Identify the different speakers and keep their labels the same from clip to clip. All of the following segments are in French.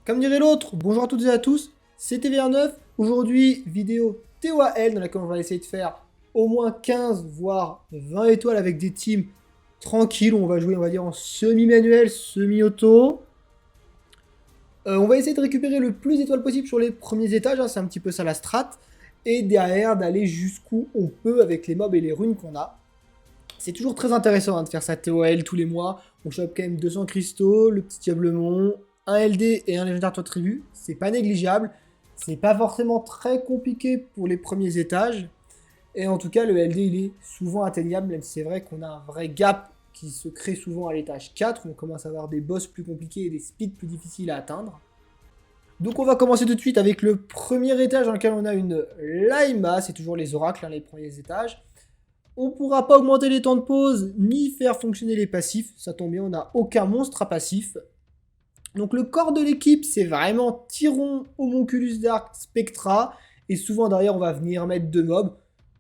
Speaker 1: Comme dirait l'autre, bonjour à toutes et à tous, c'est TVR9. Aujourd'hui, vidéo TOAL dans laquelle on va essayer de faire au moins 15 voire 20 étoiles avec des teams tranquilles. On va jouer, on va dire, en semi-manuel, semi-auto. On va essayer de récupérer le plus d'étoiles possible sur les premiers étages, hein, c'est un petit peu ça la strat. Et derrière, d'aller jusqu'où on peut avec les mobs et les runes qu'on a. C'est toujours très intéressant de faire ça TOL tous les mois. On chope quand même 200 cristaux, le petit diablemont, un LD et un légendaire toit tribu. C'est pas négligeable. C'est pas forcément très compliqué pour les premiers étages. Et en tout cas, le LD, il est souvent atteignable, même si c'est vrai qu'on a un vrai gap qui se crée souvent à l'étage 4. On commence à avoir des boss plus compliqués et des speeds plus difficiles à atteindre. Donc on va commencer tout de suite avec le premier étage dans lequel on a une Laima. C'est toujours les oracles, hein, les premiers étages. On ne pourra pas augmenter les temps de pause, ni faire fonctionner les passifs. Ça tombe bien, on n'a aucun monstre à passif. Donc le corps de l'équipe, c'est vraiment Tyron, Homunculus Dark, Spectra. Et souvent derrière, on va venir mettre deux mobs.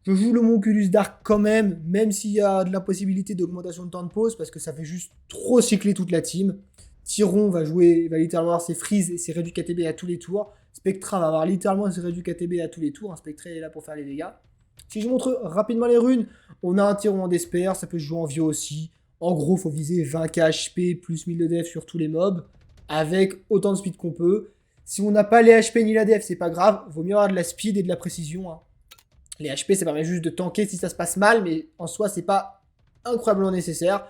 Speaker 1: Je joue l'Homunculus Dark quand même, même s'il y a de la possibilité d'augmentation de temps de pause, parce que ça fait juste trop cycler toute la team. Tyron va jouer, va littéralement avoir ses freeze et ses réduits KTB à tous les tours. Spectra va avoir littéralement ses réduits KTB à tous les tours. Spectra est là pour faire les dégâts. Si je montre rapidement les runes, on a un Tyron en Despair, ça peut se jouer en Vio aussi. En gros, il faut viser 20k HP plus 1000 de def sur tous les mobs, avec autant de speed qu'on peut. Si on n'a pas les HP ni la def, c'est pas grave, vaut mieux avoir de la speed et de la précision. Hein. Les HP, ça permet juste de tanker si ça se passe mal, mais en soi, c'est pas incroyablement nécessaire.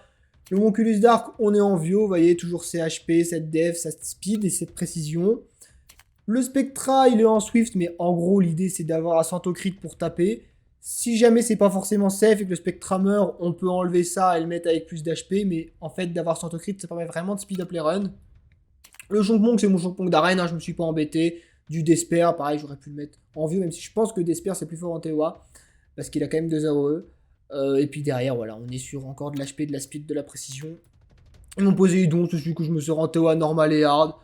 Speaker 1: Le Homunculus Dark, on est en Vio, vous voyez, toujours ses HP, cette def, cette speed et cette précision. Le Spectra, il est en Swift, mais en gros, l'idée, c'est d'avoir un Santo Crit pour taper. Si jamais c'est pas forcément safe et que le Spectra meurt, on peut enlever ça et le mettre avec plus d'HP, mais en fait, d'avoir Santo Crit, ça permet vraiment de speed up les runs. Le Jonkmonk, c'est mon Jonkmonk d'arène, hein, je me suis pas embêté. Du Despair, pareil, j'aurais pu le mettre en Vio, même si je pense que Despair, c'est plus fort en TOA, parce qu'il a quand même 2 AOE. Et puis derrière, voilà, on est sur encore de l'HP, de la speed, de la précision. Et mon Poséidon, c'est celui que je me sors en TOA normal et hard.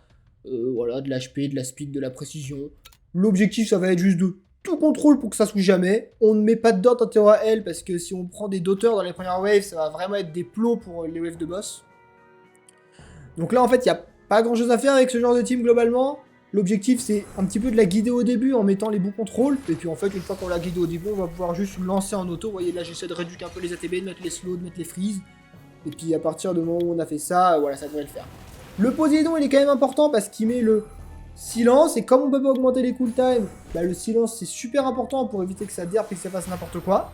Speaker 1: Voilà, de l'HP, de la speed, de la précision. L'objectif, ça va être juste de tout contrôle pour que ça switch jamais. On ne met pas de dot en TOA L parce que si on prend des doteurs dans les premières waves, ça va vraiment être des plots pour les waves de boss. Donc là, en fait, il n'y a pas grand chose à faire avec ce genre de team globalement. L'objectif, c'est un petit peu de la guider au début en mettant les bons contrôles. Et puis en fait, une fois qu'on l'a guidé au début, on va pouvoir juste lancer en auto. Vous voyez, là, j'essaie de réduire un peu les ATB, de mettre les slows, de mettre les freeze. Et puis à partir du moment où on a fait ça, voilà, ça devrait le faire. Le Poséidon, il est quand même important parce qu'il met le silence. Et comme on peut pas augmenter les cooltime, bah, le silence, c'est super important pour éviter que ça derpe et que ça fasse n'importe quoi.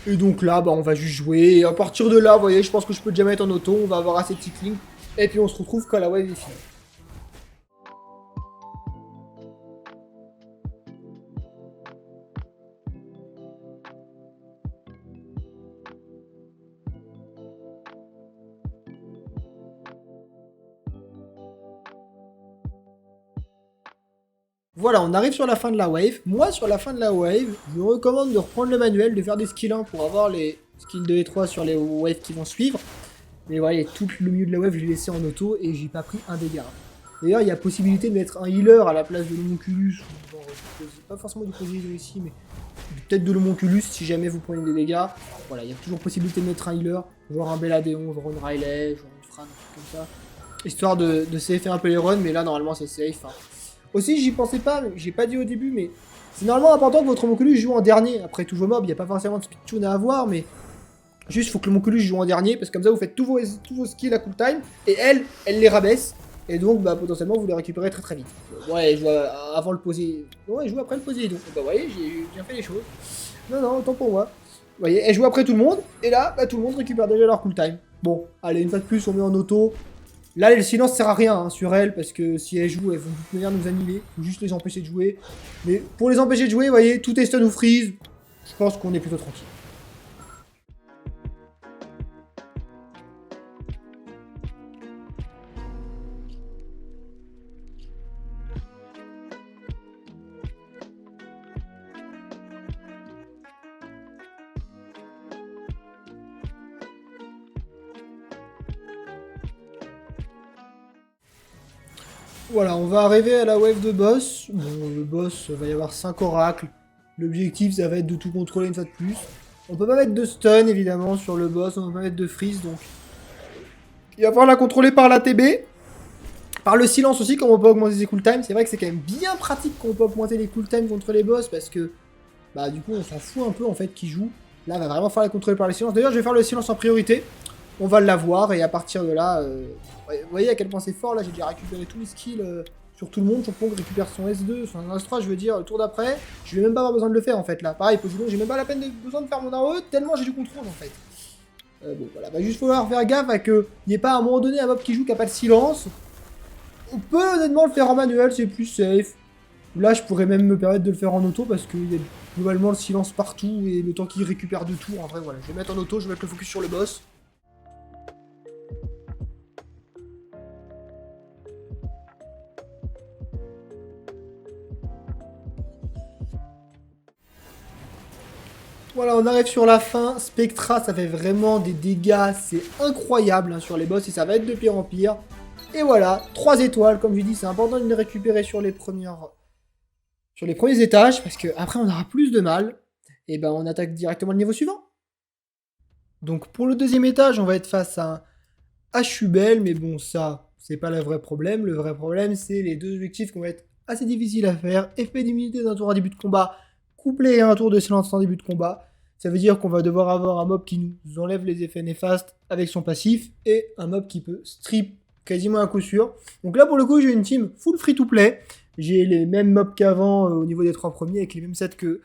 Speaker 1: Et donc là, bah, on va juste jouer. Et à partir de là, vous voyez, je pense que je peux déjà mettre en auto. On va avoir assez de cycling. Et puis on se retrouve quand la wave est finie. Voilà, on arrive sur la fin de la wave. Moi, sur la fin de la wave, je vous recommande de reprendre le manuel, de faire des skills 1 pour avoir les skills 2 et 3 sur les waves qui vont suivre. Mais voilà, tout le milieu de la wave, je l'ai laissé en auto et j'ai pas pris un dégât. D'ailleurs, il y a possibilité de mettre un healer à la place de l'homunculus. Bon, pas forcément du Poséidon ici, mais peut-être de l'homunculus si jamais vous prenez des dégâts. Voilà, il y a toujours possibilité de mettre un healer, genre un Belladéon, genre une Riley, genre une Fran, un truc comme ça. Histoire de safer un peu les runs, mais là, normalement, c'est safe. Hein. Aussi, j'y pensais pas, j'ai pas dit au début, mais c'est normalement important que votre homunculus joue en dernier. Après tous vos mobs, il n'y a pas forcément de speedtune à avoir, mais juste il faut que l'homunculus joue en dernier, parce que comme ça vous faites tous vos skills à cooltime, et elle les rabaisse, et donc bah, potentiellement vous les récupérez très très vite. Ouais, je joue avant le posé. Non, elle joue après le posé, donc bah, vous voyez, j'ai bien fait les choses. Non, autant pour moi. Vous voyez, elle joue après tout le monde, et là, bah, tout le monde récupère déjà leur cooltime. Bon, allez, une fois de plus, on met en auto. Là, le silence sert à rien hein, sur elle, parce que si elles jouent, elles vont de toute manière nous annihiler. Il faut juste les empêcher de jouer. Mais pour les empêcher de jouer, vous voyez, tout est stun ou freeze. Je pense qu'on est plutôt tranquille. Voilà, on va arriver à la wave de boss. Bon, le boss, va y avoir 5 oracles. L'objectif, ça va être de tout contrôler une fois de plus. On peut pas mettre de stun, évidemment, sur le boss. On peut pas mettre de freeze, donc... Il va falloir la contrôler par l'ATB. Par le silence aussi, comme on peut augmenter ses cooltimes, c'est vrai que c'est quand même bien pratique qu'on peut augmenter les cooltimes contre les boss, parce que, bah du coup, on s'en fout un peu, en fait, qui joue. Là, va vraiment falloir la contrôler par le silence. D'ailleurs, je vais faire le silence en priorité. On va l'avoir, et à partir de là, vous voyez à quel point c'est fort, là, j'ai déjà récupéré tous les skills sur tout le monde. Chonpong récupère son S2, son S3, je veux dire, le tour d'après. Je vais même pas avoir besoin de le faire, en fait, là. Pareil, Poséidon, j'ai même pas la peine besoin de faire mon AOE, tellement j'ai du contrôle, en fait. Bon, voilà, va juste falloir faire gaffe à qu'il n'y ait pas à un moment donné un mob qui joue qui a pas de silence. On peut honnêtement le faire en manuel, c'est plus safe. Là, je pourrais même me permettre de le faire en auto parce qu'il y a globalement le silence partout et le temps qu'il récupère de tout. En vrai, voilà, je vais mettre en auto, je vais mettre le focus sur le boss. Voilà, on arrive sur la fin. Spectra, ça fait vraiment des dégâts, c'est incroyable hein, sur les boss et ça va être de pire en pire. Et voilà, 3 étoiles, comme je dis, c'est important de les récupérer sur les premiers étages, parce qu'après on aura plus de mal. Et ben on attaque directement le niveau suivant. Donc pour le deuxième étage, on va être face à un Hubel, mais bon ça, c'est pas le vrai problème. Le vrai problème, c'est les deux objectifs qui vont être assez difficiles à faire. Effet d'immunité d'un tour à début de combat, couplé à un tour de silence en début de combat. Ça veut dire qu'on va devoir avoir un mob qui nous enlève les effets néfastes avec son passif, et un mob qui peut strip quasiment à coup sûr. Donc là, pour le coup, j'ai une team full free-to-play. J'ai les mêmes mobs qu'avant au niveau des 3 premiers, avec les mêmes sets que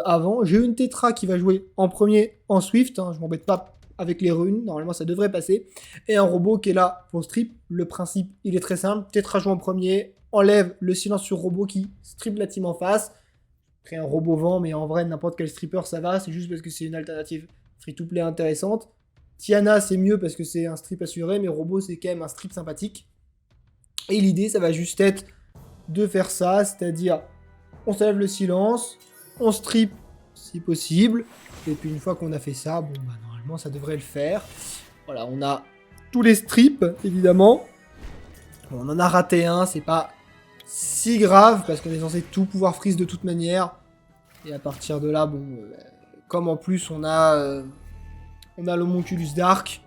Speaker 1: avant. J'ai une Tetra qui va jouer en premier en Swift. Hein, je m'embête pas avec les runes. Normalement, ça devrait passer. Et un robot qui est là pour strip. Le principe, il est très simple. Tetra joue en premier. Enlève le silence sur robot qui strip la team en face. Crée un robot vent, mais en vrai, n'importe quel stripper, ça va. C'est juste parce que c'est une alternative free-to-play intéressante. Tiana, c'est mieux parce que c'est un strip assuré, mais Robot, c'est quand même un strip sympathique. Et l'idée, ça va juste être de faire ça, c'est-à-dire, on s'enlève le silence, on strip si possible, et puis une fois qu'on a fait ça, bon, bah normalement, ça devrait le faire. Voilà, on a tous les strips, évidemment. Bon, on en a raté un, c'est pas si grave, parce qu'on est censé tout pouvoir freeze de toute manière. Et à partir de là, bon, comme en plus, on a l'homonculus d'arc.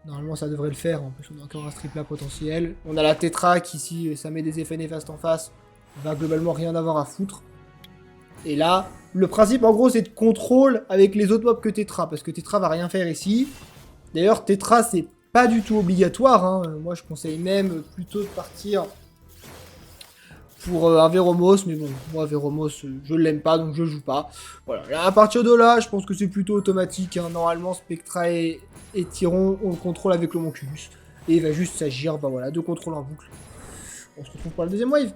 Speaker 1: Normalement, ça devrait le faire. En plus, on a encore un strip là potentiel. On a la Tetra qui, si ça met des effets néfastes en face, va globalement rien avoir à foutre. Et là, le principe, en gros, c'est de contrôle avec les autres mobs que Tetra. Parce que Tetra va rien faire ici. D'ailleurs, Tetra, c'est pas du tout obligatoire. Hein. Moi, je conseille même plutôt de partir pour un Veromos, mais bon, moi Veromos, je l'aime pas, donc je joue pas. Voilà, là, à partir de là, je pense que c'est plutôt automatique. Hein. Normalement, Spectra et Tyron, on le contrôle avec l'homonculus. Et il va juste s'agir, bah voilà, de contrôle en boucle. On se retrouve pour la deuxième wave.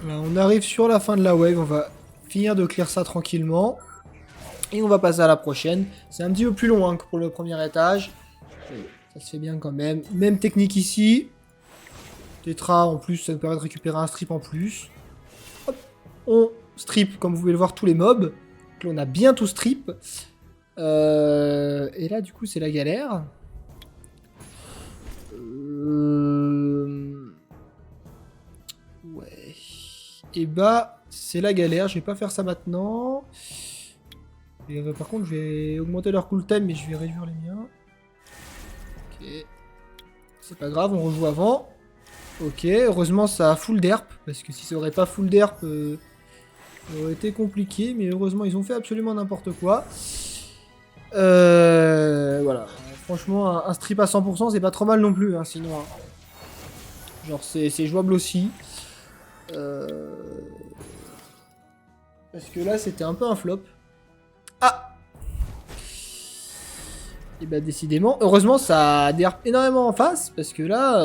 Speaker 1: Là, on arrive sur la fin de la wave, on va finir de clear ça tranquillement. Et on va passer à la prochaine. C'est un petit peu plus long hein, que pour le premier étage. Ça se fait bien quand même. Même technique ici. Tetra en plus, ça nous permet de récupérer un strip en plus. Hop. On strip, comme vous pouvez le voir, tous les mobs. Donc là, on a bien tout strip. Et là, du coup, c'est la galère. Ouais. Et bah, c'est la galère. Je vais pas faire ça maintenant. Et, par contre, je vais augmenter leur cooltime, mais je vais réduire les miens. Ok. C'est pas grave, on rejoue avant. Ok, heureusement ça a full derp, parce que si ça aurait pas full derp, ça aurait été compliqué, mais heureusement ils ont fait absolument n'importe quoi. Voilà, franchement un strip à 100% c'est pas trop mal non plus, hein, sinon. Hein. Genre c'est jouable aussi. Parce que là c'était un peu un flop. Ah! Et bah décidément, heureusement ça a derp énormément en face, parce que là,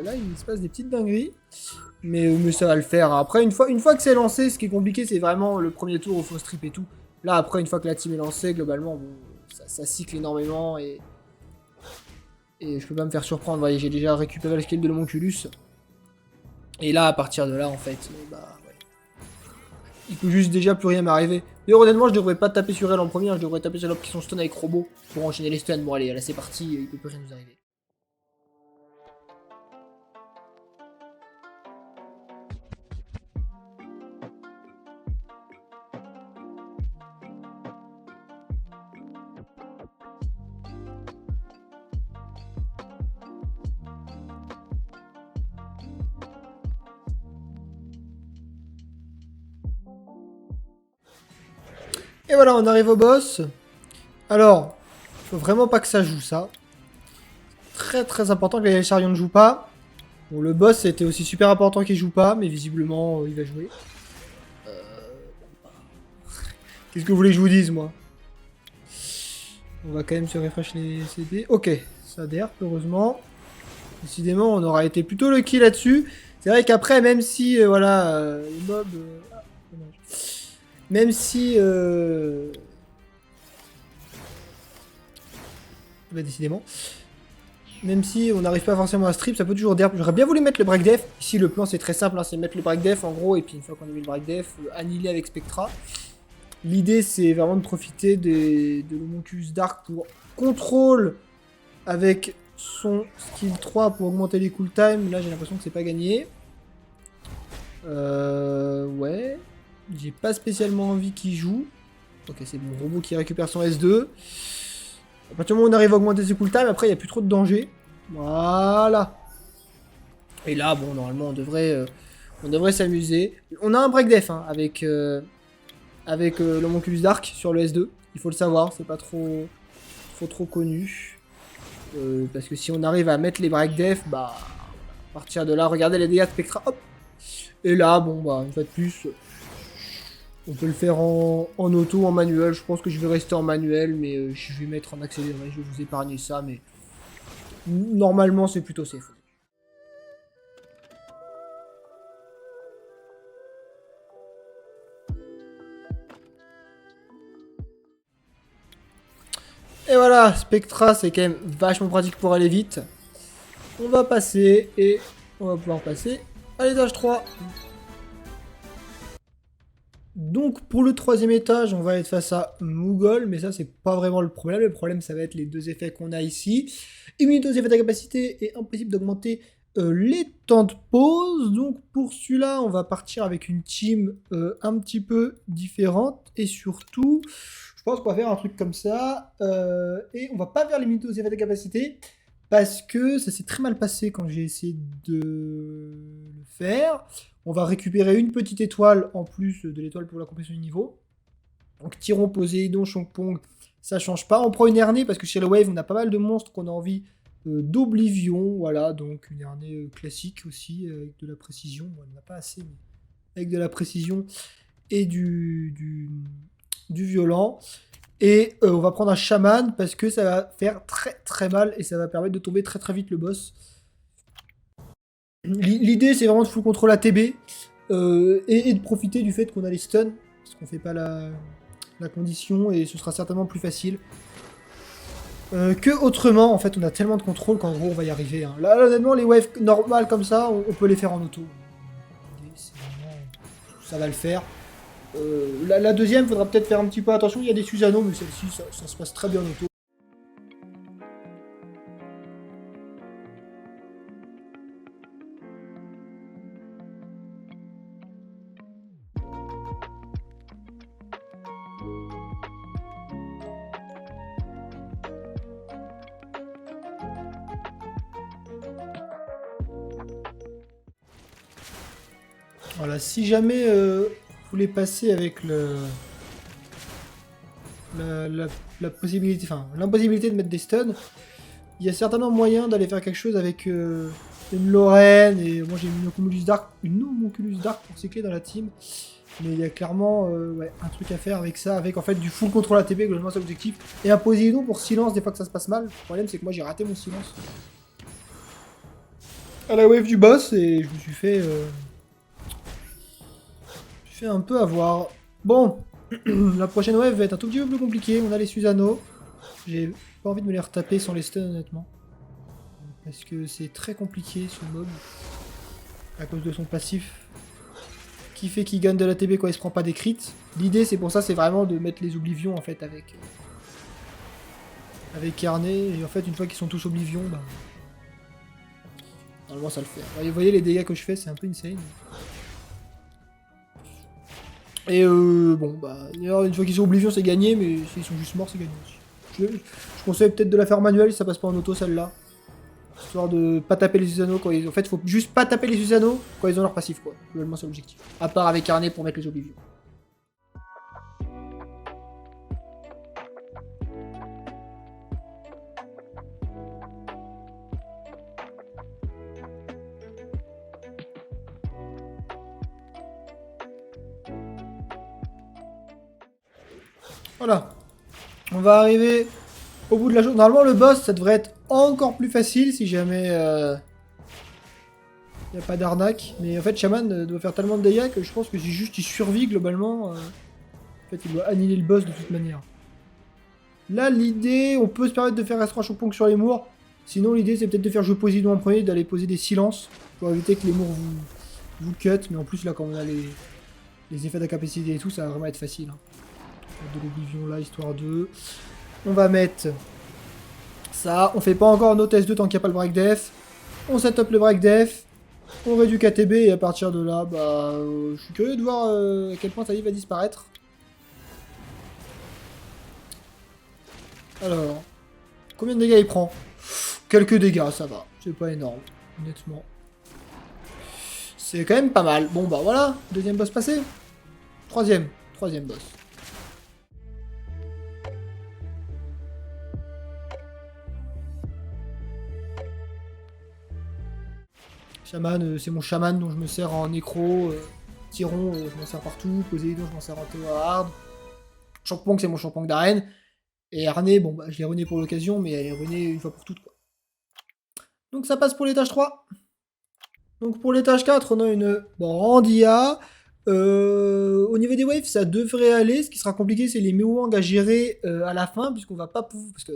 Speaker 1: là il se passe des petites dingueries. Mais ça va le faire. Après, une fois que c'est lancé, ce qui est compliqué, c'est vraiment le premier tour où il faut strip et tout. Là, après, une fois que la team est lancée, globalement, bon, ça cycle énormément et je peux pas me faire surprendre. Vous voyez, j'ai déjà récupéré le skill de l'homonculus. Et là, à partir de là, en fait, bah, ouais. il peut juste déjà plus rien m'arriver. Mais honnêtement, je devrais pas taper sur elle en premier, hein, je devrais taper sur l'op qui sont stun avec robot pour enchaîner les stuns. Bon allez, là c'est parti, il peut plus rien nous arriver. Et voilà, on arrive au boss. Alors, faut vraiment pas que ça joue ça. Très très important que les chariots ne jouent pas. Bon, le boss c'était aussi super important qu'il joue pas, mais visiblement il va jouer. Qu'est-ce que vous voulez que je vous dise, moi? On va quand même se refresh les CD. Ok, ça derp, heureusement. Décidément, on aura été plutôt lucky là-dessus. C'est vrai qu'après, même si, voilà, les mobs... ah, dommage. Même si... bah, décidément. Même si on n'arrive pas forcément à strip, ça peut toujours derp. J'aurais bien voulu mettre le break def. Ici, le plan, c'est très simple, hein, c'est mettre le break def, en gros, et puis une fois qu'on a mis le break def, annihiler avec Spectra. L'idée, c'est vraiment de profiter de l'Homunculus Dark pour contrôle avec son skill 3 pour augmenter les cooltime. Là, j'ai l'impression que c'est pas gagné. Ouais. J'ai pas spécialement envie qu'il joue. Ok, c'est mon robot qui récupère son S2. À partir du moment où on arrive à augmenter ses cooltime, après, il n'y a plus trop de danger. Voilà. Et là, bon, normalement, on devrait s'amuser. On a un break def hein, avec l'Homunculus Dark sur le S2. Il faut le savoir, c'est pas trop connu. Parce que si on arrive à mettre les break def, bah, à partir de là, regardez les dégâts de Spectra, hop. Et là, bon, bah, une fois de plus, on peut le faire en auto, en manuel. Je pense que je vais rester en manuel, mais je vais mettre en accéléré. Je vais vous épargner ça, mais normalement, c'est plutôt safe. Et voilà, Spectra, c'est quand même vachement pratique pour aller vite. On va passer et on va pouvoir passer à l'étage 3. Donc pour le troisième étage, on va être face à Moogle, mais ça c'est pas vraiment le problème. Le problème ça va être les deux effets qu'on a ici. Immunité aux effets de capacité et impossible d'augmenter les temps de pause. Donc pour celui-là, on va partir avec une team un petit peu différente. Et surtout, je pense qu'on va faire un truc comme ça. Et on va pas vers l'immunité aux effets de capacité. Parce que ça s'est très mal passé quand j'ai essayé de le faire. On va récupérer une petite étoile en plus de l'étoile pour la complétion du niveau. Donc Tyron, Poséidon, Chompong, ça change pas. On prend une Hernée parce que chez le Wave, on a pas mal de monstres qu'on a envie d'Oblivion. Voilà, donc une Hernée classique aussi, avec de la précision. Bon, on n'en a pas assez, mais avec de la précision et du violent. Et on va prendre un chaman parce que ça va faire très très mal et ça va permettre de tomber très très vite le boss. L'idée c'est vraiment de full contrôle ATB et de profiter du fait qu'on a les stuns parce qu'on fait pas la condition et ce sera certainement plus facile. Que autrement, en fait on a tellement de contrôle qu'en gros on va y arriver. Hein. Là honnêtement les waves normales comme ça on peut les faire en auto. Ça va le faire. La deuxième, faudra peut-être faire un petit peu attention, il y a des Susano, mais celle-ci, ça se passe très bien en auto. Voilà, si jamais vous voulez passer avec la possibilité, enfin l'impossibilité de mettre des stuns, il y a certainement moyen d'aller faire quelque chose avec une Lorraine et moi j'ai une Homunculus Dark pour cycler dans la team. Mais il y a clairement ouais, un truc à faire avec ça, avec en fait du full contrôle ATB, globalement c'est l'objectif. Et un Poséidon pour silence des fois que ça se passe mal. Le problème c'est que moi j'ai raté mon silence à la wave du boss et je me suis fait un peu avoir. Bon, la prochaine wave va être un tout petit peu plus compliquée. On a les Susano. J'ai pas envie de me les retaper sans les stuns honnêtement. Parce que c'est très compliqué ce mob. À cause de son passif qui fait qu'il gagne de la TB quand il se prend pas des crits. L'idée, c'est pour ça, c'est vraiment de mettre les oblivions, en fait, avec Carnet. Et en fait, une fois qu'ils sont tous oblivions, bah... normalement, ça le fait. Vous voyez les dégâts que je fais, c'est un peu insane. Et bon, bah, une fois qu'ils sont oblivions, c'est gagné, mais s'ils sont juste morts, c'est gagné aussi. Je conseille peut-être de la faire manuelle si ça passe pas en auto, celle-là. Histoire de pas taper les Susanoo quand ils... En fait, faut juste pas taper les Susanoo quand ils ont leur passif, quoi. Globalement, c'est l'objectif. À part avec Carnet pour mettre les oblivions. Voilà. On va arriver au bout de la chose. Normalement, le boss, ça devrait être encore plus facile si jamais il n'y a pas d'arnaque. Mais en fait, Shaman doit faire tellement de dégâts que je pense que si juste il survit globalement, en fait, il doit annihiler le boss de toute manière. Là, l'idée, on peut se permettre de faire restreint Chompong sur les mours. Sinon, l'idée, c'est peut-être de faire jouer Poséidon en premier, d'aller poser des silences pour éviter que les mours vous cut. Mais en plus, là, quand on a les effets d'incapacité et tout, ça va vraiment être facile. Hein. De l'oblivion là, histoire de... On va mettre ça. On fait pas encore notre S2 tant qu'il n'y a pas le break def. On set up le break def. On réduit KTB et à partir de là, bah, je suis curieux de voir à quel point ça y va disparaître. Alors, combien de dégâts il prend? Quelques dégâts, ça va. C'est pas énorme, honnêtement. C'est quand même pas mal. Bon bah voilà, deuxième boss passé. Troisième boss. Shaman, c'est mon chaman dont je me sers en nécro. Tyron, je m'en sers partout. Poséidon, je m'en sers en Théo hard. Champong, c'est mon Champong d'arène. Et Arné, bon bah je l'ai ruiné pour l'occasion, mais elle est ruinée une fois pour toutes, quoi. Donc ça passe pour l'étage 3. Donc pour l'étage 4, on a une Brandia. Au niveau des waves, ça devrait aller. Ce qui sera compliqué, c'est les Mewang à gérer à la fin, puisqu'on va pas pouvoir... Parce que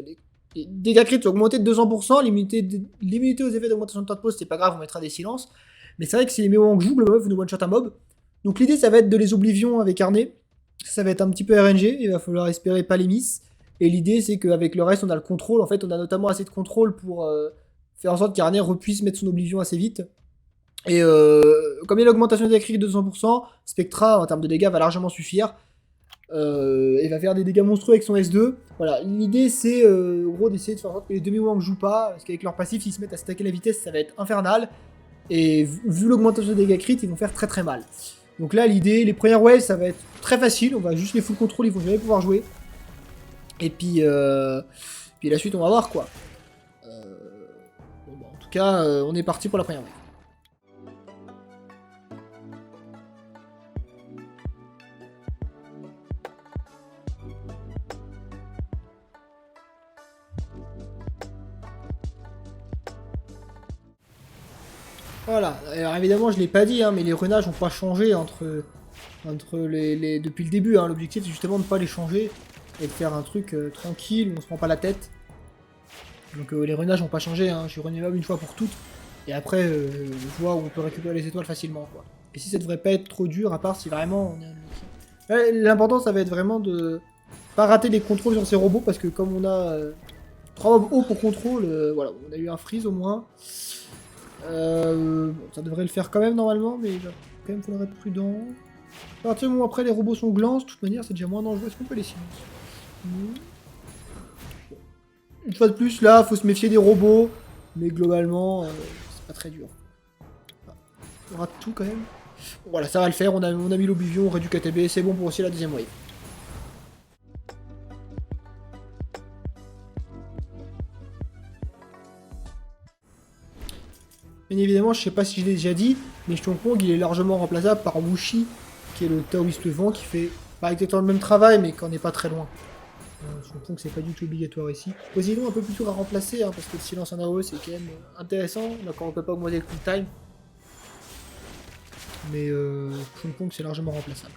Speaker 1: les dégâts crits sont augmentés de 200%, l'immunité aux effets d'augmentation de temps de pause, c'est pas grave, on mettra des silences. Mais c'est vrai que si les Mewang jouent, le mob nous one-shot un mob. Donc l'idée, ça va être de les oblivions avec Arné. Ça va être un petit peu RNG, il va falloir espérer pas les miss. Et l'idée, c'est qu'avec le reste, on a le contrôle. En fait, on a notamment assez de contrôle pour faire en sorte qu'Arné puisse mettre son oblivion assez vite. Et comme il y a l'augmentation des crits de 200%, Spectra, en termes de dégâts, va largement suffire. Et va faire des dégâts monstrueux avec son S2. Voilà, l'idée, c'est gros d'essayer de faire en sorte que les demi-wang jouent pas. Parce qu'avec leur passif, s'ils se mettent à stacker la vitesse, ça va être infernal. Et vu l'augmentation des dégâts crits, ils vont faire très très mal. Donc là, l'idée, les premières waves, ça va être très facile. On va juste les full contrôle, ils vont jamais pouvoir jouer. Et puis la suite, on va voir quoi. Bon, bah, en tout cas, on est parti pour la première wave. Voilà, alors évidemment je l'ai pas dit, hein, mais les runages n'ont pas changé depuis le début. Hein. L'objectif c'est justement de ne pas les changer et de faire un truc tranquille, où on se prend pas la tête. Donc les runages n'ont pas changé, hein. Je suis rené une fois pour toutes, et après je vois où on peut récupérer les étoiles facilement, quoi. Et si ça devrait pas être trop dur, à part si vraiment on est... L'important ça va être vraiment de pas rater les contrôles sur ces robots, parce que comme on a 3 mobs hauts pour contrôle, voilà, on a eu un freeze au moins. Bon, ça devrait le faire quand même normalement, mais il va quand même falloir être prudent. À partir du moment où après les robots sont glances, de toute manière c'est déjà moins dangereux. Est-ce qu'on peut les silencer? Une fois de plus, là, faut se méfier des robots, mais globalement, c'est pas très dur. On rate tout quand même. Bon, voilà, ça va le faire, on a mis l'oblivion, on réduit KTB, c'est bon pour aussi la deuxième wave. Bien évidemment, je sais pas si je l'ai déjà dit, mais Chompong il est largement remplaçable par Wushi, qui est le Taoïste Vent, qui fait pas exactement le même travail, mais qu'on n'est pas très loin. Chompong c'est pas du tout obligatoire ici. Poséidon un peu plus dur à remplacer, hein, parce que le silence en AOE c'est quand même intéressant, d'accord on peut pas augmenter le cooltime. Mais Chompong c'est largement remplaçable.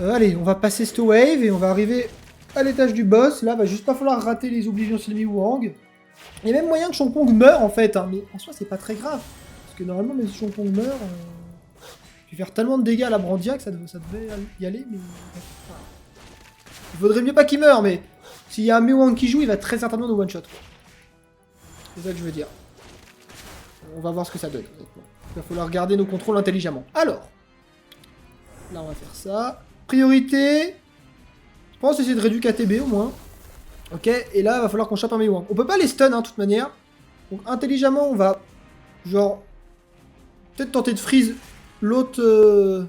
Speaker 1: Allez, on va passer cette wave et on va arriver à l'étage du boss. Là, va juste pas falloir rater les oblivions Sylvie Wang. Il y a même moyen que Chompong meure en fait, hein, mais en soi c'est pas très grave. Parce que normalement même si Chompong meurt, Je vais faire tellement de dégâts à la Brandia que ça devait y aller, mais... Voilà. Il vaudrait mieux pas qu'il meure, mais... S'il y a un Mewang qui joue, il va très certainement nous one-shot. C'est ça que je veux dire. On va voir ce que ça donne. Il va falloir garder nos contrôles intelligemment. Alors. Là, on va faire ça. Priorité. Je pense essayer de réduire KTB au moins. Ok, et là, il va falloir qu'on chope un Mewang. On peut pas les stun, hein, de toute manière. Donc, intelligemment, on va... Genre... Peut-être tenter de freeze l'autre...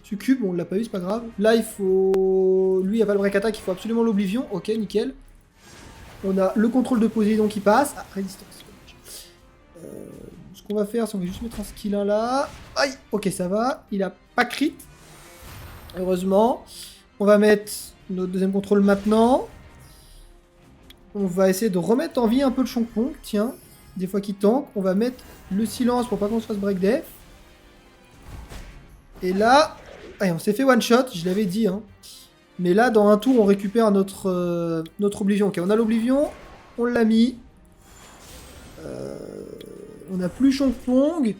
Speaker 1: Succube. Bon, on l'a pas eu, c'est pas grave. Là, il faut... Lui, il a pas le break attack, il faut absolument l'oblivion. Ok, nickel. On a le contrôle de Poséidon qui passe. Ah, résistance. Ce qu'on va faire, c'est qu'on va juste mettre un skill 1 là. Aïe, ok, ça va. Il a pas crit. Heureusement. On va mettre notre deuxième contrôle maintenant. On va essayer de remettre en vie un peu le Chompong. Tiens, des fois qu'il tank. On va mettre le silence pour pas qu'on se fasse break def. Et là... Allez, on s'est fait one shot, je l'avais dit. Hein. Mais là, dans un tour, on récupère notre Oblivion. Ok, on a l'Oblivion. On l'a mis. On n'a plus Chompong.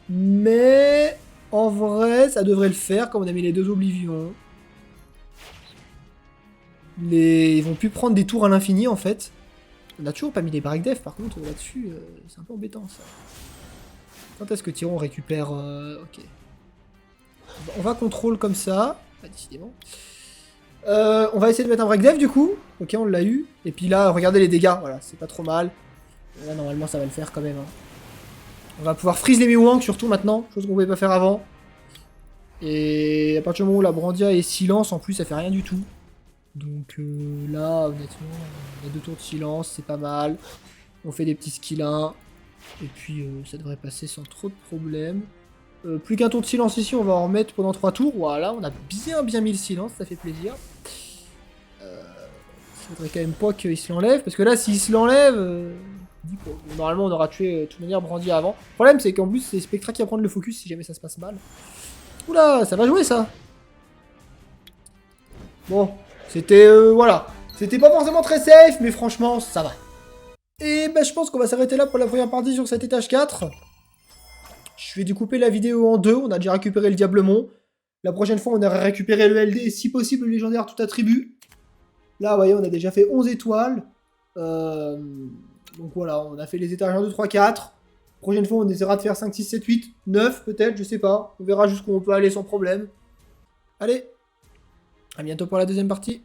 Speaker 1: Mais... En vrai, ça devrait le faire, comme on a mis les deux Oblivions. Ils vont plus prendre des tours à l'infini, en fait. On a toujours pas mis les break def, par contre, là-dessus, c'est un peu embêtant, ça. Quand est-ce que Tyron récupère... Ok. On va contrôle comme ça. Pas décidément. On va essayer de mettre un break def, du coup. Ok, on l'a eu. Et puis là, regardez les dégâts. Voilà, c'est pas trop mal. Là, normalement, ça va le faire, quand même. Hein. On va pouvoir freeze les Mewang, surtout maintenant. Chose qu'on pouvait pas faire avant. Et à partir du moment où la Brandia est silence, en plus, ça fait rien du tout. Donc là, honnêtement, on a 2 tours de silence, c'est pas mal. On fait des petits skills 1. Et puis, ça devrait passer sans trop de problèmes. Plus qu'un tour de silence ici, on va en remettre pendant 3 tours. Voilà, on a bien mis le silence, ça fait plaisir. Il faudrait quand même pas qu'il se l'enlève. Parce que là, s'il se l'enlève... normalement, on aura tué de toute manière Brandia avant. Le problème, c'est qu'en plus, c'est Spectra qui va prendre le focus si jamais ça se passe mal. Oula, ça va jouer, ça. Bon, c'était... voilà. C'était pas forcément très safe, mais franchement, ça va. Et ben, je pense qu'on va s'arrêter là pour la première partie sur cet étage 4. Je vais découper la vidéo en 2. On a déjà récupéré le Diablemont. La prochaine fois, on aura récupéré le LD et si possible, le légendaire tout attribut. Là, vous voyez, on a déjà fait 11 étoiles. Donc voilà, on a fait les étages 1, 2, 3, 4. Prochaine fois, on essaiera de faire 5, 6, 7, 8, 9 peut-être, je sais pas. On verra jusqu'où on peut aller sans problème. Allez, à bientôt pour la deuxième partie.